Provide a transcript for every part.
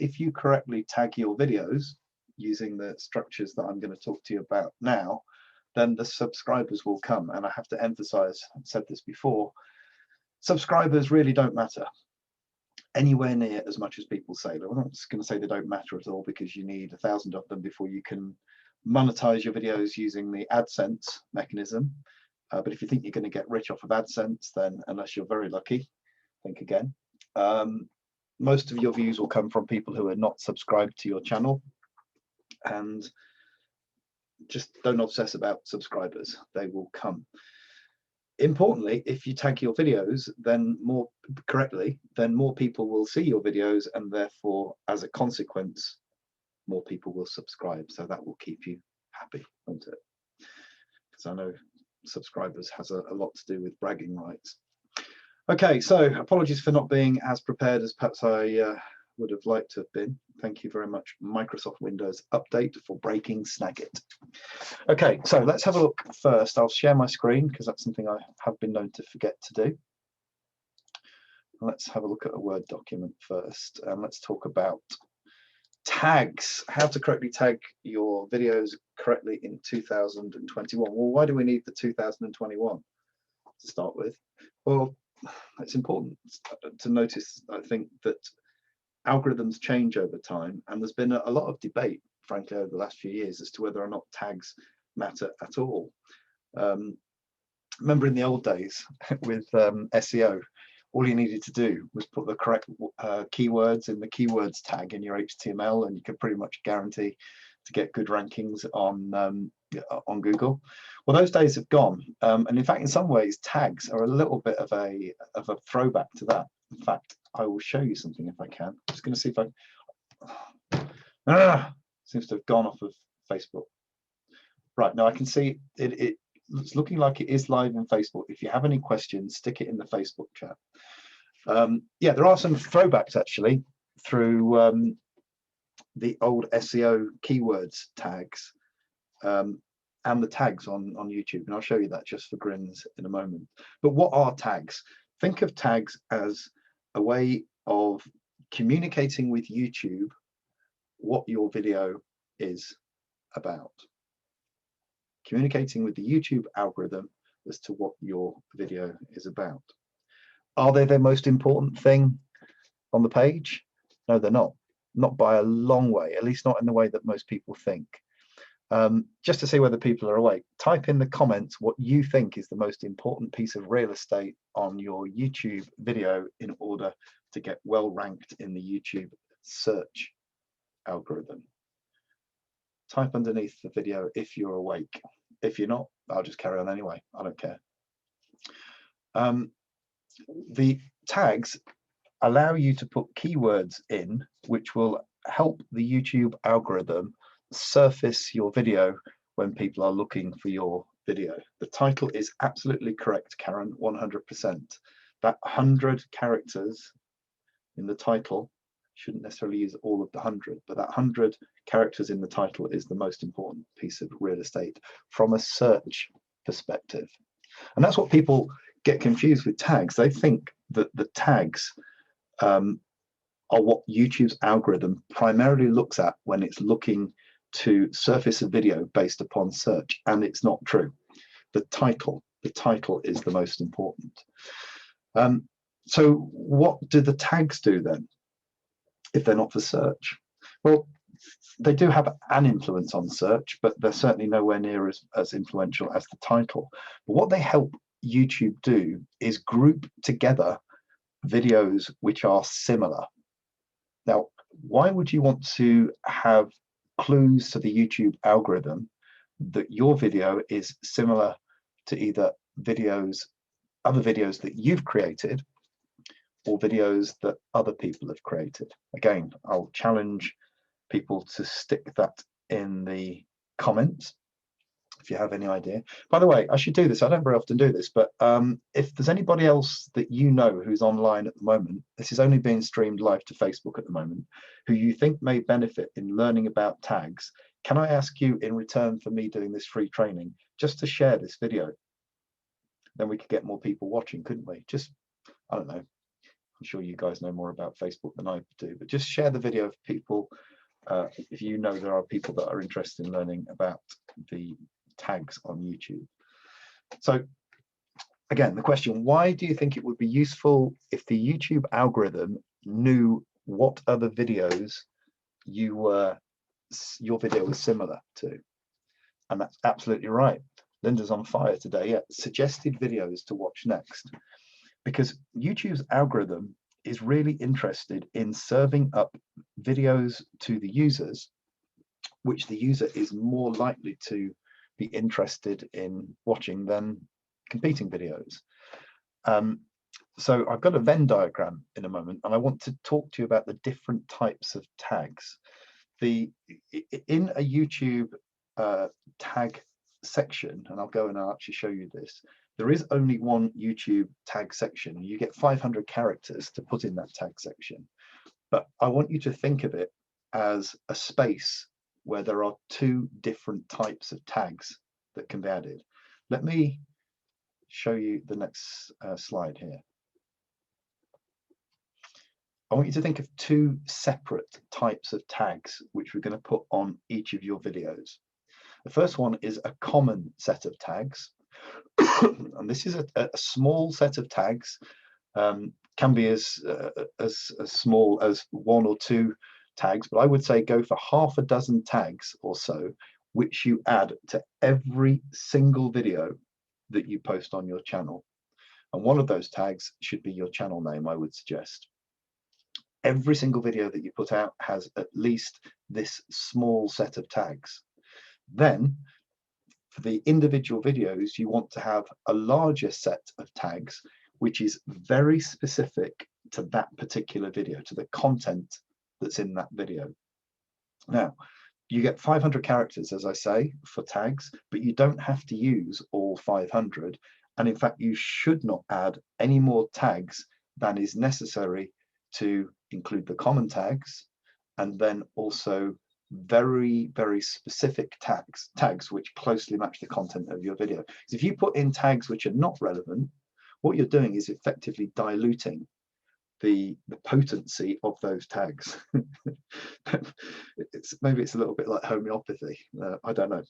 if you correctly tag your videos using the structures that I'm going to talk to you about now, then the subscribers will come. And I have to emphasize, I've said this before, subscribers really don't matter anywhere near as much as people say. I'm not just going to say they don't matter at all, because you need 1,000 of them before you can monetize your videos using the AdSense mechanism. But if you think you're going to get rich off of AdSense, then unless you're very lucky, think again. Most of your views will come from people who are not subscribed to your channel, and just don't obsess about subscribers, they will come. Importantly, if you tag your videos then more correctly, then more people will see your videos, and therefore as a consequence more people will subscribe. So that will keep you happy, won't it? Because I know subscribers has a lot to do with bragging rights. Okay, so apologies for not being as prepared as perhaps I would have liked to have been. Thank you very much, Microsoft Windows Update, for breaking Snagit. Okay, so let's have a look first. I'll share my screen because that's something I have been known to forget to do. Let's have a look at a Word document first, and let's talk about tags, how to correctly tag your videos correctly in 2021. Well, why do we need the 2021 to start with? Well, it's important to notice, I think, that algorithms change over time, and there's been a lot of debate, frankly, over the last few years as to whether or not tags matter at all. Remember in the old days with SEO, all you needed to do was put the correct keywords in the keywords tag in your HTML, and you could pretty much guarantee to get good rankings on Google. Well, those days have gone, and in fact, in some ways, tags are a little bit of a throwback to that. In fact, I will show you something if I can. I'm just going to see if I. Seems to have gone off of Facebook. Right, now I can see it's looking like it is live in Facebook. If you have any questions, stick it in the Facebook chat. Yeah, there are some throwbacks actually through the old SEO keywords tags and the tags on YouTube, and I'll show you that just for grins in a moment. But what are tags? Think of tags as a way of communicating with YouTube what your video is about. Communicating with the YouTube algorithm as to what your video is about. Are they the most important thing on the page? No, they're not. Not by a long way, at least not in the way that most people think. Just to see whether people are awake, type in the comments what you think is the most important piece of real estate on your YouTube video in order to get well ranked in the YouTube search algorithm. Type underneath the video if you're awake. If you're not, I'll just carry on anyway. I don't care. The tags allow you to put keywords in which will help the YouTube algorithm surface your video when people are looking for your video. The title is absolutely correct, Karen, 100%. That 100 characters in the title, shouldn't necessarily use all of the 100, but that 100 characters in the title is the most important piece of real estate from a search perspective. And that's what people get confused with tags. They think that the tags are what YouTube's algorithm primarily looks at when it's looking to surface a video based upon search, and it's not true. The title is the most important. So what do the tags do then if they're not for search? Well, they do have an influence on search, but they're certainly nowhere near as influential as the title. But what they help YouTube do is group together videos which are similar. Now, why would you want to have clues to the YouTube algorithm that your video is similar to either other videos that you've created or videos that other people have created? Again, I'll challenge people to stick that in the comments if you have any idea. By the way, I should do this. I don't very often do this, but if there's anybody else that you know who's online at the moment, this is only being streamed live to Facebook at the moment, who you think may benefit in learning about tags, can I ask you in return for me doing this free training just to share this video? Then we could get more people watching, couldn't we? Just, I don't know, I'm sure you guys know more about Facebook than I do, but just share the video with people if you know there are people that are interested in learning about the tags on YouTube. So again, the question, why do you think it would be useful if the YouTube algorithm knew what other videos your video was similar to? And that's absolutely right. Linda's on fire today. Yeah, suggested videos to watch next, because YouTube's algorithm is really interested in serving up videos to the users, which the user is more likely to be interested in watching than competing videos. So I've got a Venn diagram in a moment, and I want to talk to you about the different types of tags. In a YouTube tag section, and I'll go and I'll actually show you this, there is only one YouTube tag section. You get 500 characters to put in that tag section. But I want you to think of it as a space where there are two different types of tags that can be added. Let me show you the next slide here. I want you to think of two separate types of tags which we're going to put on each of your videos. The first one is a common set of tags. And this is a small set of tags, can be as small as 1 or 2 tags, but I would say go for half a dozen tags or so, which you add to every single video that you post on your channel. And one of those tags should be your channel name, I would suggest. Every single video that you put out has at least this small set of tags. Then for the individual videos, you want to have a larger set of tags, which is very specific to that particular video, to the content that's in that video. Now, you get 500 characters, as I say, for tags, but you don't have to use all 500. And in fact, you should not add any more tags than is necessary to include the common tags, and then also very, very specific tags which closely match the content of your video. So if you put in tags which are not relevant, what you're doing is effectively diluting the potency of those tags. Maybe it's a little bit like homeopathy. I don't know.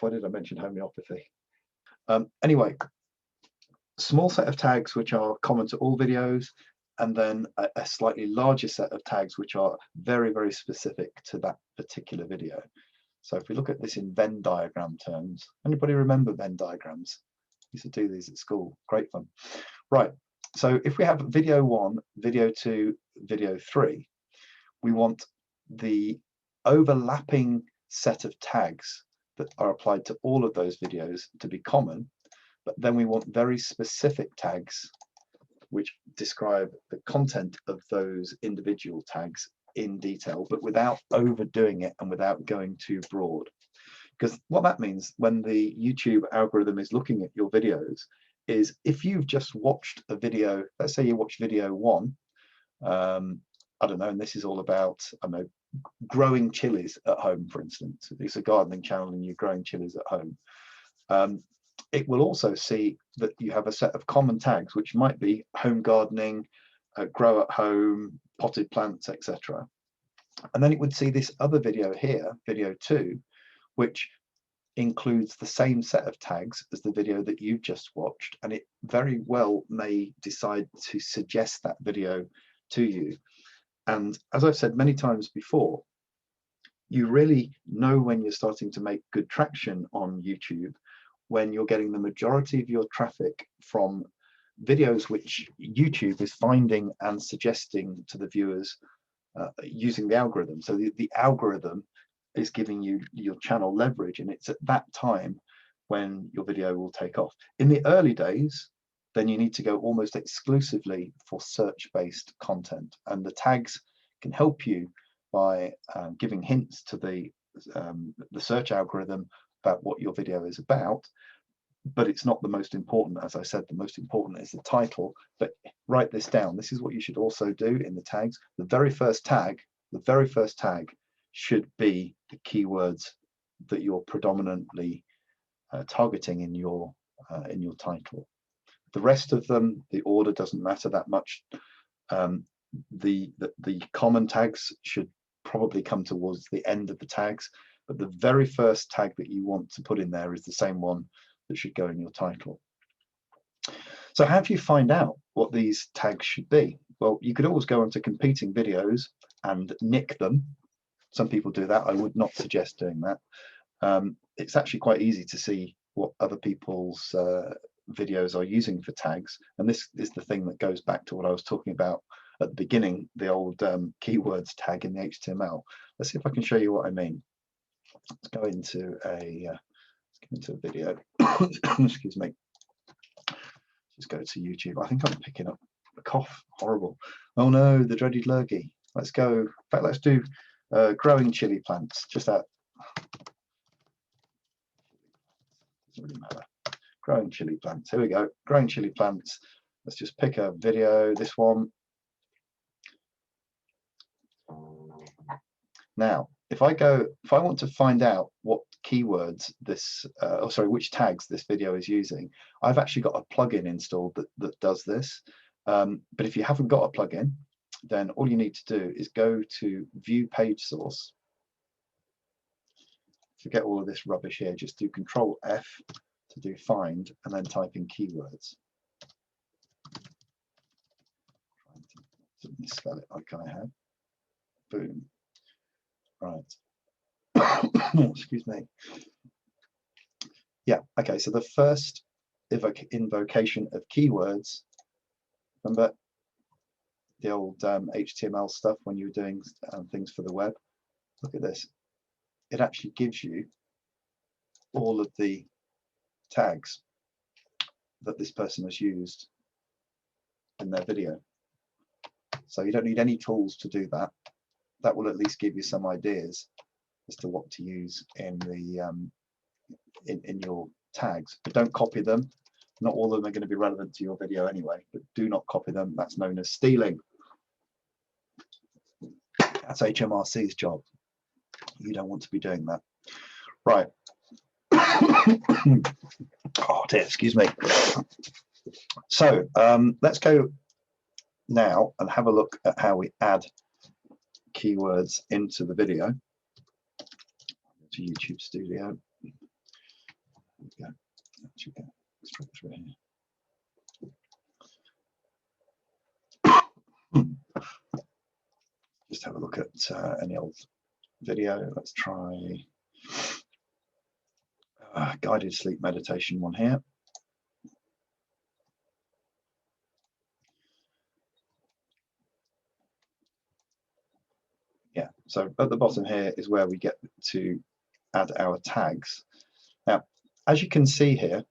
Why did I mention homeopathy? Anyway, small set of tags which are common to all videos, and then a slightly larger set of tags which are very, very specific to that particular video. So if we look at this in Venn diagram terms, anybody remember Venn diagrams? Used to do these at school, great fun. Right, so if we have video 1, video 2, video 3, we want the overlapping set of tags that are applied to all of those videos to be common, but then we want very specific tags which describe the content of those individual tags in detail, but without overdoing it and without going too broad. Because what that means when the YouTube algorithm is looking at your videos is if you've just watched a video, let's say you watch video 1, I don't know, and this is all about, I don't know, growing chilies at home, for instance. It's a gardening channel and you're growing chilies at home. It will also see that you have a set of common tags, which might be home gardening, grow at home, potted plants, etc. And then it would see this other video here, video 2, which includes the same set of tags as the video that you've just watched, and it very well may decide to suggest that video to you. And as I've said many times before, you really know when you're starting to make good traction on YouTube when you're getting the majority of your traffic from videos which YouTube is finding and suggesting to the viewers using the algorithm. So the algorithm is giving you your channel leverage, and it's at that time when your video will take off. In the early days, then you need to go almost exclusively for search-based content, and the tags can help you by giving hints to the search algorithm about what your video is about, but it's not the most important. As I said, the most important is the title. But write this down. This is what you should also do in the tags. The very first tag should be the keywords that you're predominantly targeting in your title. The rest of them, the order doesn't matter that much. The common tags should probably come towards the end of the tags, but the very first tag that you want to put in there is the same one that should go in your title. So how do you find out what these tags should be? Well, you could always go onto competing videos and nick them. Some people do that. I would not suggest doing that. It's actually quite easy to see what other people's videos are using for tags, and this is the thing that goes back to what I was talking about at the beginning, the old keywords tag in the HTML. Let's see if I can show you what I mean. Let's go into a video. Excuse me. Just go to YouTube. I think I'm picking up a cough. Horrible. Oh no, the dreaded lurgy. Let's go. In fact, let's do growing chili plants. Just that. Doesn't really matter. Growing chili plants. Here we go. Growing chili plants. Let's just pick a video. This one. Now, if I want to find out what keywords this, which tags this video is using, I've actually got a plugin installed that does this. But if you haven't got a plugin, then all you need to do is go to View Page Source. Forget all of this rubbish here. Just do Control F to do Find, and then type in keywords. Trying to misspell it like I have. Boom. Right. Excuse me. Yeah, okay, so the first invocation of keywords, remember the old HTML stuff when you were doing things for the web? Look at this. It actually gives you all of the tags that this person has used in their video. So you don't need any tools to do that. That will at least give you some ideas as to what to use in the in your tags, but don't copy them. Not all of them are going to be relevant to your video anyway, but do not copy them. That's known as stealing. That's HMRC's job. You don't want to be doing that. Right. Oh dear, excuse me. So let's go now and have a look at how we add keywords into the video. To YouTube Studio. There we go. Straight through here. Just have a look at any old video. Let's try guided sleep meditation one here. Yeah, so at the bottom here is where we get to add our tags. Now, as you can see here,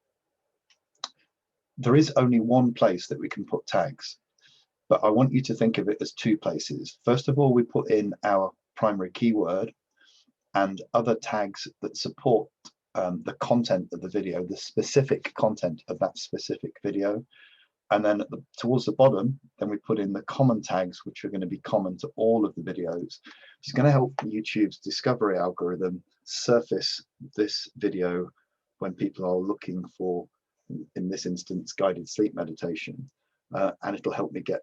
there is only one place that we can put tags, but I want you to think of it as two places. First of all, we put in our primary keyword and other tags that support the content of the video, the specific content of that specific video. And then towards the bottom, then we put in the common tags, which are going to be common to all of the videos. It's going to help YouTube's discovery algorithm surface this video when people are looking for, in this instance, guided sleep meditation. And it'll help me get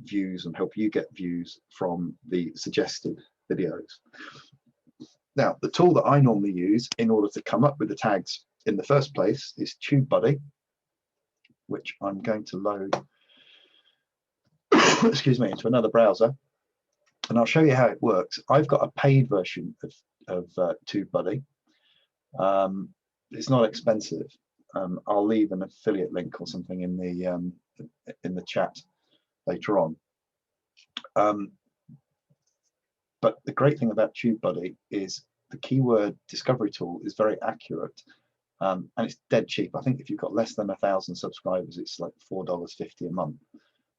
views and help you get views from the suggested videos. Now, the tool that I normally use in order to come up with the tags in the first place is TubeBuddy, which I'm going to load excuse me, into another browser, and I'll show you how it works. I've got a paid version of TubeBuddy. It's not expensive. I'll leave an affiliate link or something in the chat later on. But the great thing about TubeBuddy is the keyword discovery tool is very accurate. And it's dead cheap. I think if you've got less than 1,000 subscribers, it's like $4.50 a month.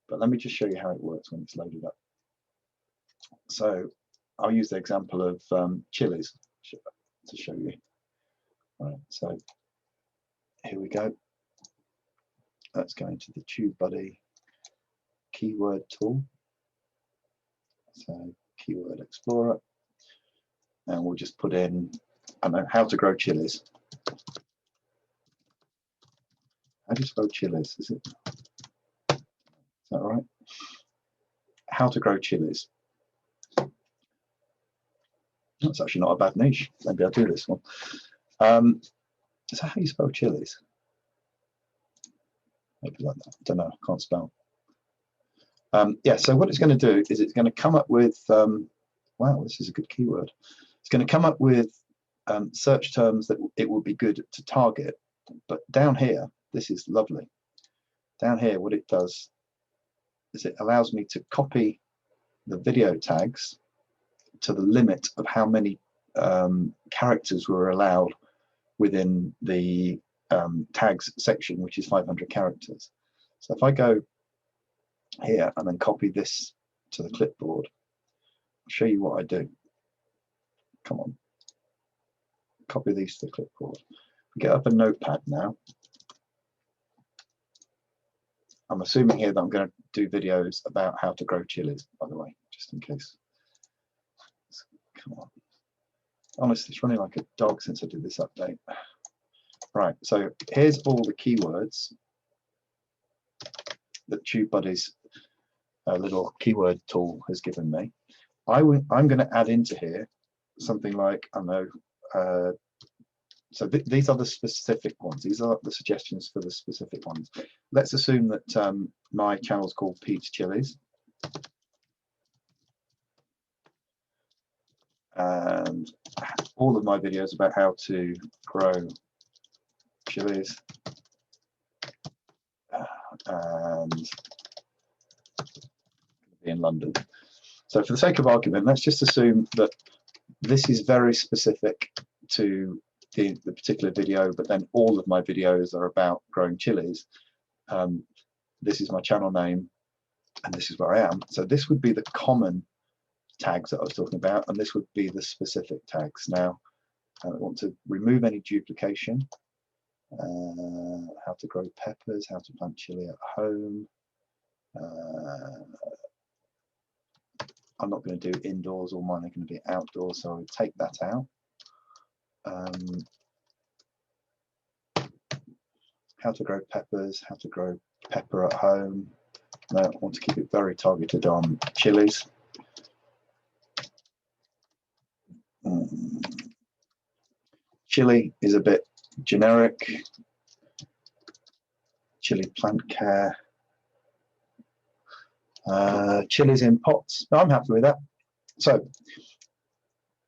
But let me just show you how it works when it's loaded up. So I'll use the example of chilies to show you. All right, so here we go. Let's go into the TubeBuddy keyword tool. So Keyword Explorer, and we'll just put in, I don't know, how to grow chilies. How do you spell chilies? Is that right? how to grow chilies. That's actually not a bad niche. Maybe I'll do this one. Is that how you spell chilies? Maybe like that. I don't know. I can't spell. Yeah, so what it's going to do is it's going to come up with, wow, this is a good keyword. It's going to come up with search terms that it will be good to target. But down here, this is lovely. Down here, what it does is it allows me to copy the video tags to the limit of how many characters were allowed within the tags section, which is 500 characters. So if I go here and then copy this to the clipboard, I'll show you what I do. Come on, copy these to the clipboard. Get up a notepad now. I'm assuming here that I'm going to do videos about how to grow chilies, by the way, just in case. So, come on. Honestly, it's running like a dog since I did this update. Right, so here's all the keywords that TubeBuddy's little keyword tool has given me. I'm going to add into here something like, I don't know, so these are the specific ones. These are the suggestions for the specific ones. Let's assume that my channel is called Pete's Chilies. And all of my videos about how to grow chilies. And in London. So for the sake of argument, let's just assume that this is very specific to the particular video, but then all of my videos are about growing chilies. This is my channel name, and this is where I am. So this would be the common tags that I was talking about, and this would be the specific tags. Now, I want to remove any duplication. How to grow peppers, how to plant chili at home. I'm not going to do indoors, all mine are going to be outdoors, so I'll take that out. How to grow peppers, how to grow pepper at home. No, I want to keep it very targeted on chilies. Chili is a bit generic. Chili plant care. Chilies in pots. No, I'm happy with that. So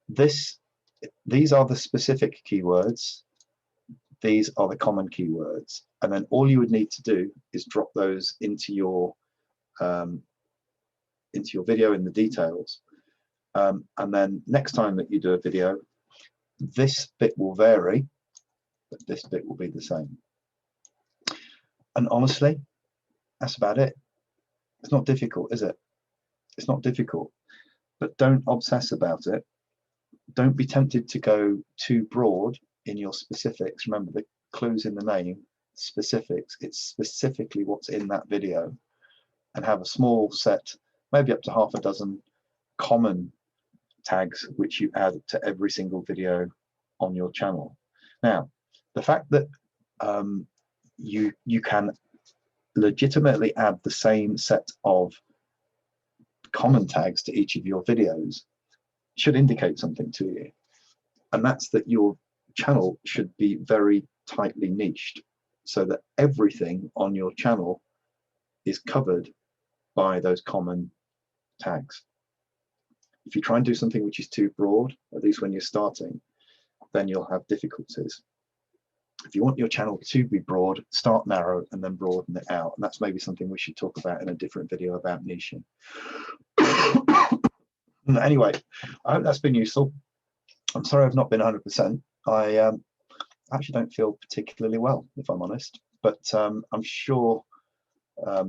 these are the specific keywords. These are the common keywords, and then all you would need to do is drop those into your video in the details, and then next time that you do a video, this bit will vary, but this bit will be the same. And honestly, that's about it. It's not difficult, is it? It's not difficult, but don't obsess about it. Don't be tempted to go too broad in your specifics. Remember, the clues in the name, specifics. It's specifically what's in that video, and have a small set, maybe up to half a dozen common tags which you add to every single video on your channel. Now, the fact that you can legitimately add the same set of common tags to each of your videos should indicate something to you, and that's that your channel should be very tightly niched, so that everything on your channel is covered by those common tags. If you try and do something which is too broad, at least when you're starting, then you'll have difficulties. If you want your channel to be broad, start narrow and then broaden it out. And that's maybe something we should talk about in a different video about niching. Anyway, I hope that's been useful. I'm sorry I've not been 100%. I actually don't feel particularly well, if I'm honest, but I'm sure I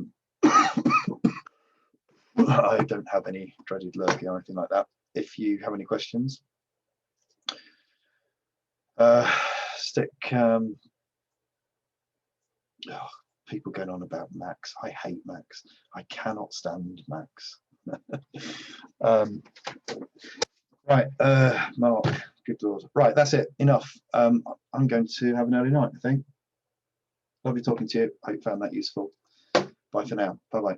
don't have any dreaded lurgy or anything like that. If you have any questions, stick people going on about Macs. I hate Macs. I cannot stand Macs. Right, Mark, good Lord. Right, that's it, enough. I'm going to have an early night, I think. Lovely talking to you. I hope you found that useful. Bye for now. Bye-bye.